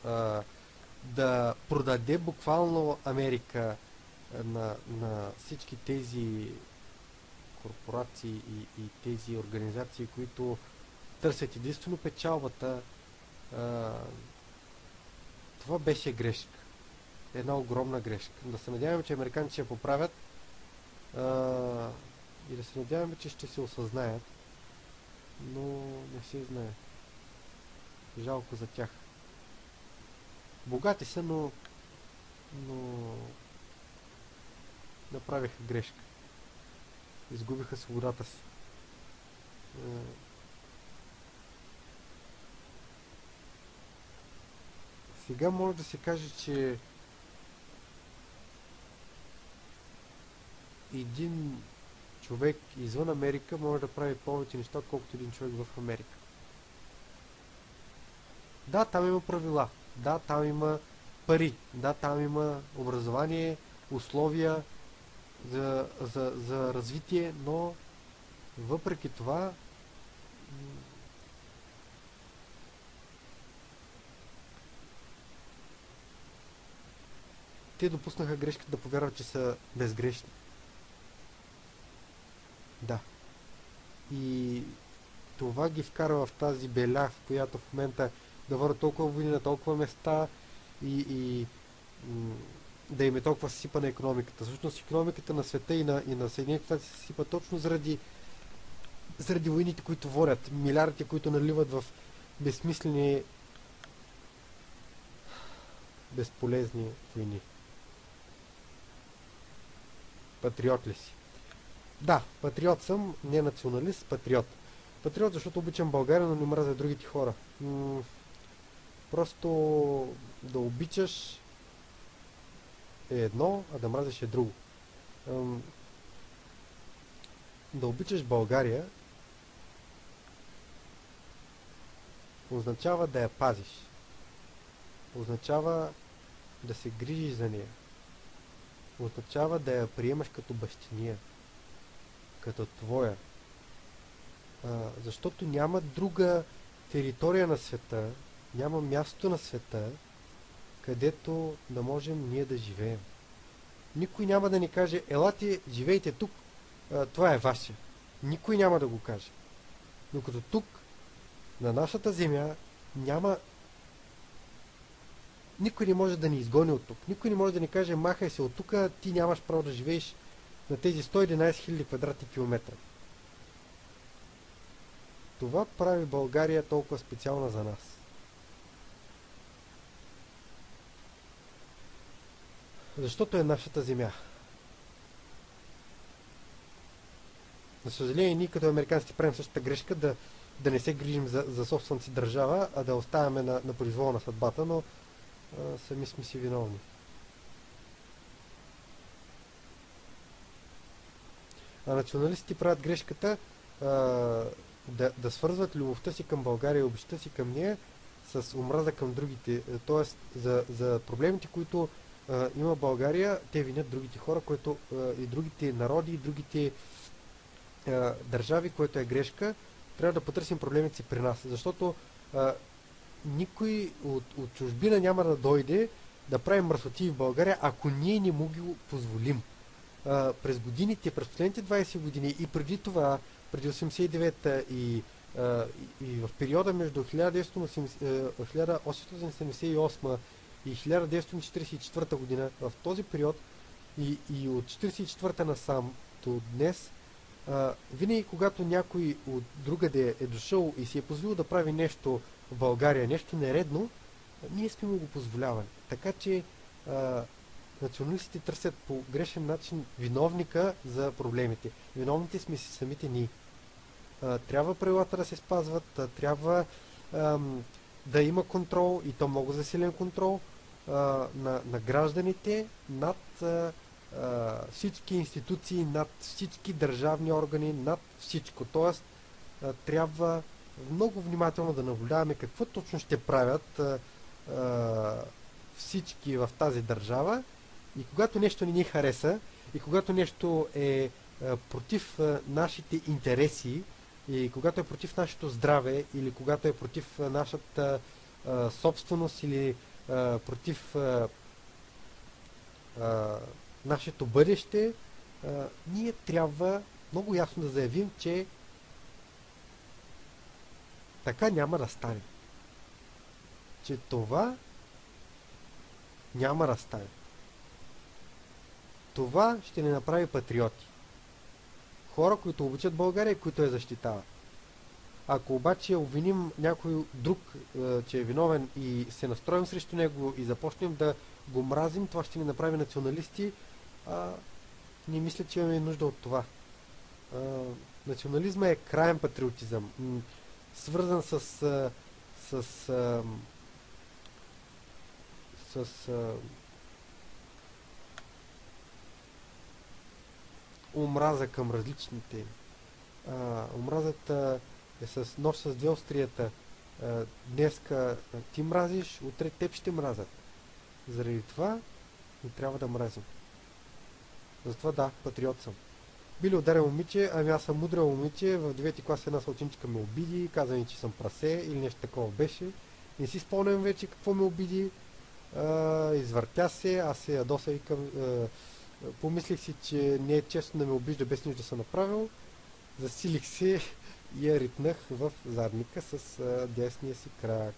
да продаде буквално Америка на всички тези корпорации и тези организации, които търсят единствено печалбата. Това беше грешка. Една огромна грешка. Да се надяваме, че американците ще поправят и да се надяваме, че ще се осъзнаят, но не се знае. Жалко за тях. Богати са, но направиха грешка. Изгубиха свободата си. Сега може да се каже, че един човек извън Америка може да прави повече неща, отколкото един човек в Америка. Да, там има правила. Да, там има пари. Да, там има образование, условия, за развитие, но въпреки това те допуснаха грешката да повярват, че са безгрешни. Да. И това ги вкарва в тази беля, в която в момента да върват толкова войни на толкова места и да им е толкова съсипана икономиката. Всъщност икономиката на света и на Съединените щати се съсипа точно заради войните, които водят. Милиардите, които наливат в безсмислени, безполезни войни. Патриот ли си? Да, патриот съм, не националист, патриот. Патриот, защото обичам България, но не мразя другите хора. Просто да обичаш е едно, а да мразиш е друго. Да обичаш България означава да я пазиш. Означава да се грижиш за нея. Означава да я приемаш като бащиния. Като твоя. Защото няма друга територия на света, няма място на света, където да можем ние да живеем. Никой няма да ни каже, елате, живейте тук, това е ваше. Никой няма да го каже. Докато тук, на нашата земя, няма... Никой не може да ни изгони от тук. Никой не може да ни каже, махай се от тук, ти нямаш право да живееш на тези 111 000 квадратни километра. Това прави България толкова специална за нас. Защото е нашата земя. За съжаление, ние като американците правим същата грешка да не се грижим за собствената си държава, а да оставяме на произвола на съдбата, но сами сме си виновни. А националистите правят грешката да свързват любовта си към България и обичта си към нея с омраза към другите. Тоест, за проблемите, които има България, те винят другите хора, и другите народи, и другите държави, което е грешка. Трябва да потърсим проблемите си при нас. Защото никой от чужбина няма да дойде да прави мръсоти в България, ако ние не му ги позволим. През годините, през последните 20 години и преди това, преди 89-та и в периода между 1878 и 1944 година, в този период и от 1944 насам до днес, винаги когато някой от другаде е дошъл и си е позволил да прави нещо в България, нещо нередно, ние сме му го позволявали. Така че националистите търсят по грешен начин виновника за проблемите. Виновните сме си самите ние. Трябва правилата да се спазват, трябва да има контрол, и то много засилен контрол на гражданите над всички институции, над всички държавни органи, над всичко. Тоест, трябва много внимателно да наблюдаваме какво точно ще правят всички в тази държава, и когато нещо не ни хареса, и когато нещо е против нашите интереси, и когато е против нашето здраве, или когато е против нашата собственост, или против нашето бъдеще, ние трябва много ясно да заявим, че така няма да стане. Че това няма да стане. Това ще ни направи патриоти. Хора, които обичат България и които я защитават. Ако обаче обвиним някой друг, че е виновен, и се настроим срещу него и започнем да го мразим, това ще ни направи националисти. Не мисля, че имаме нужда от това. Национализма е краен патриотизъм, свързан с омраза към различните. Омразата е с нож с две острията. Днеска ти мразиш, утре теб ще мразят. Заради това не трябва да мразим. Затова да, патриот съм. Били ударен момиче, ами аз съм мудра момиче, в 9-ти клас една съученичка ме обиди, каза ми, че съм прасе или нещо такова беше. Не си спомням вече какво ме обиди. Извъртя се, аз се ядоса и към... помислих си, че не е честно да ме обижда без нищо да съм направил. Засилих се и я ритнах в задника с десния си крак.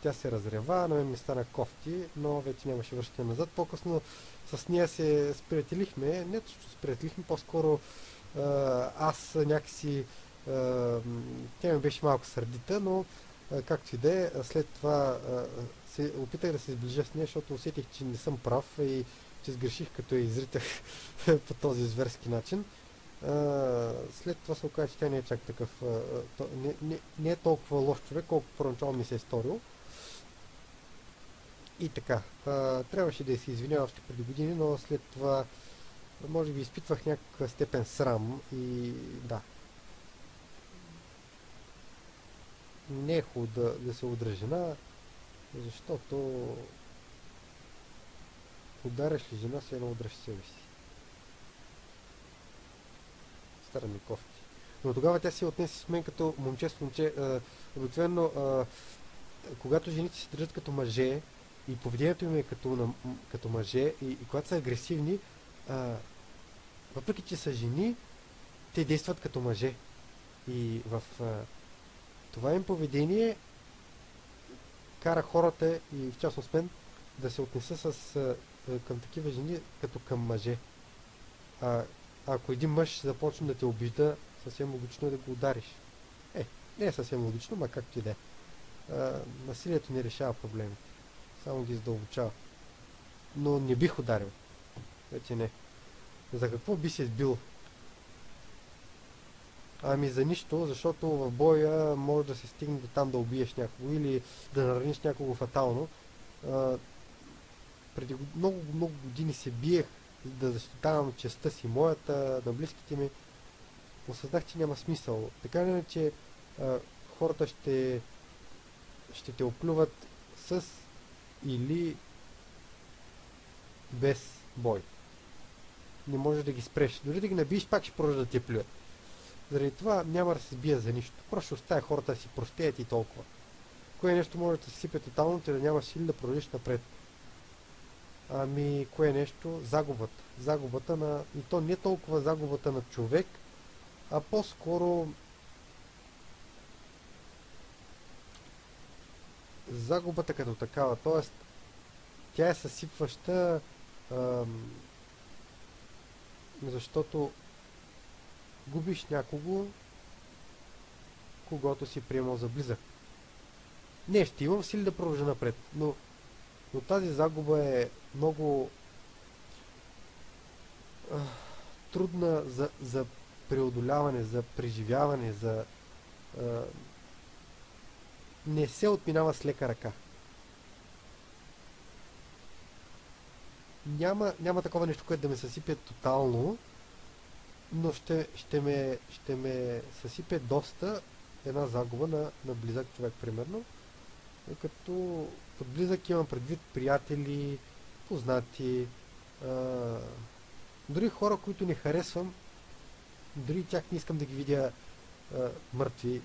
Тя се разрева, на мен ми стана кофти, но вече нямаше връщане назад. По-късно с нея се сприятелихме, не точно сприятелихме, по-скоро аз някакси... тя ми беше малко сърдита, но както и да е, след това се опитах да се сближа с нея, защото усетих, че не съм прав и че сгреших, като я изритах по този зверски начин. След това се оказа, че тя не е чак такъв... не е толкова лош човек, колкото първоначално ми се е сторил. И така, трябваше да се извиня още преди години, но след това може би изпитвах някаква степен срам и да. Не е хубаво да се удря жена, защото ударяш ли жена, се едно удряш себе си. Стара ми кофти. Но тогава тя се отнесе с мен като момче с момче. Обикновено, когато жените се държат като мъже и поведението им е като мъже и когато са агресивни, въпреки че са жени, те действат като мъже. И в това им поведение кара хората и в частност мен да се отнеса към такива жени като към мъже. Ако един мъж започне да те обижда, съвсем логично е да го удариш. Не е съвсем логично, ма както и да е. Насилието не решава проблемите. Само ги задълбочава. Но не бих ударил. Вече не. За какво би се сбил? Ами за нищо, защото в боя може да се стигне до там да убиеш някого или да нараниш някого фатално. Преди много години се биех да защитавам честта си, моята, на близките ми. Осъзнах, че няма смисъл. Така ли, че хората ще те оплюват с или без бой. Не можеш да ги спреш. Дори да ги набиеш, пак ще продължат да те плюят. Заради това няма да се сбия за нищо. Просто ще оставя хората да си простеят и толкова. Кое нещо може да се сипе тотално, че да нямаш сили да продължиш напред. Ами, кое нещо? Загубата. Загубата на... И то не толкова загубата на човек, а по-скоро загубата като такава. Тоест, тя е съсипваща, защото губиш някого, когато си приемал за близък. Не, ще имам сили да продължа напред, но тази загуба е много трудна за преодоляване, за преживяване, не се отминава с лека ръка. Няма такова нещо, което да ме съсипе тотално, но ще ме съсипе доста една загуба на близък човек, примерно. Като под близък имам предвид приятели, познати, дори хора, които не харесвам, дори тях не искам да ги видя мъртви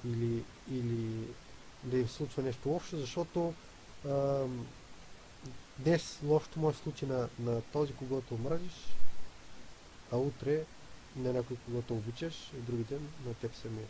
или да им случва нещо лошо, защото днес лошото може да случи на този, когото омразиш, а утре на някой, когото обичаш, и други ден на теб самия.